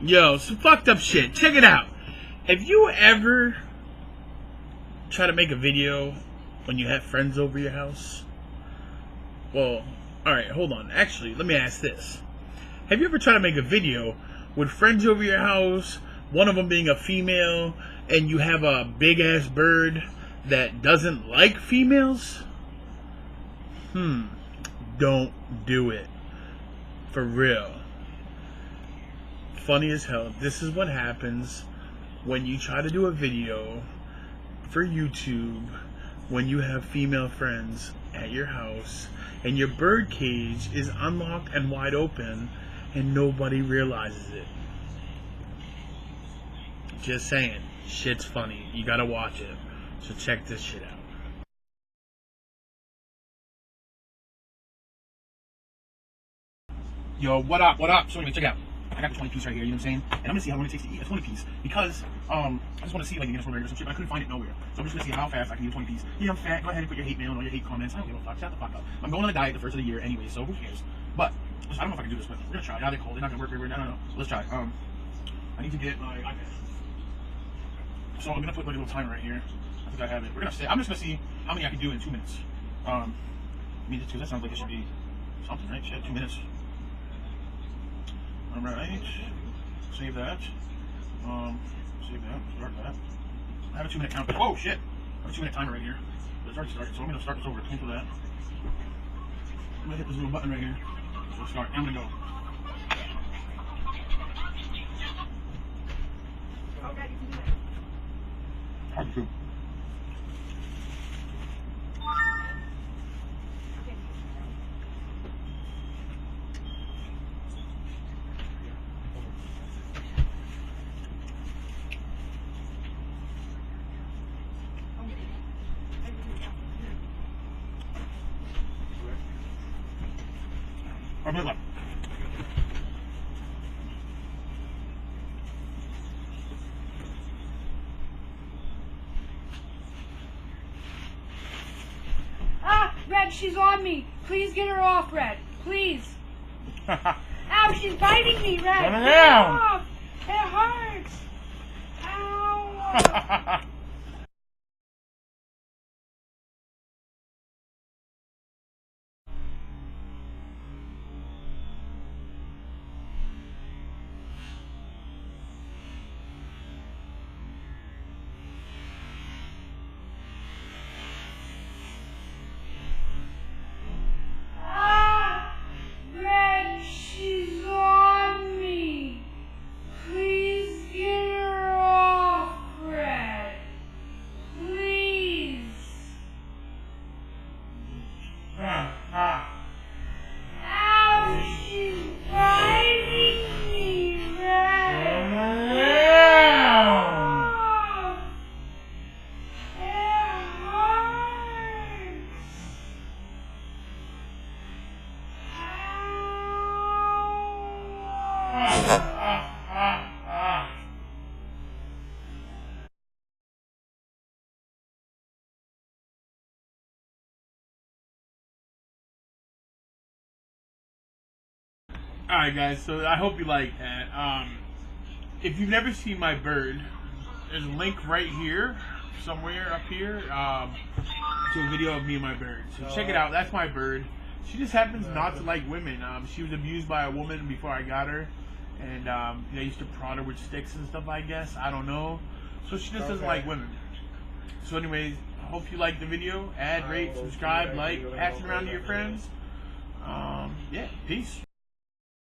Yo, some fucked up shit. Check it out. Have you ever tried to make a video when you have friends over your house? Well, alright, hold on. Actually, let me ask this. Have you ever tried to make a video with friends over your house, one of them being a female, and you have a big ass bird that doesn't like females? Don't do it. For real. Funny as hell. This is what happens when you try to do a video for YouTube when you have female friends at your house and your bird cage is unlocked and wide open and nobody realizes it. Just saying, shit's funny. You gotta watch it. So check this shit out. Yo, what up, what up? So anyway, check it out. I got the 20 piece right here, you know what I'm saying? And I'm gonna see how long it takes to eat a 20 piece because I just wanna see like you get a or some shit, but I couldn't find it nowhere. So I'm just gonna see how fast I can eat a 20 piece. Yeah, I'm fat, go ahead and put your hate mail and all your hate comments. I don't give a fuck, shut the fuck up. I'm going on a diet the first of the year anyway, so who cares? But I don't know if I can do this, but we're gonna try. Now they're cold, they're not gonna work very well. I don't know. Let's try. I need to get my iPad. So I'm gonna put like a little timer right here. I think I have it. I'm just gonna see how many I can do in 2 minutes. I mean, just because that sounds like it should be something, right? Shit, 2 minutes. Alright. Save that. Save that. Start that. I have a 2 minute count. Whoa, shit! I have a 2 minute timer right here. It's already started, so I'm gonna start this over. Cancel that. I'm gonna hit this little button right here. So start. I'm gonna go. Hard to do. Umbrella. Ah, Red, she's on me. Please get her off, Red. Please. Ow, she's biting me, Red. Turn Get her around. off. It hurts. Ow. Red, she's on me. Please get her off, Red. Please. Ow, she's biting me, Red. Ow. It hurts. Alright guys, so I hope you like that. If you've never seen my bird, there's a link right here, somewhere up here, to a video of me and my bird. So check it out, that's my bird. She just happens not to like women. She was abused by a woman before I got her. And they used to prod her with sticks and stuff, I guess. I don't know. So she just doesn't like women. So anyways, I hope you liked the video. Add, rate, subscribe, like, pass it around to your friends. Yeah, peace.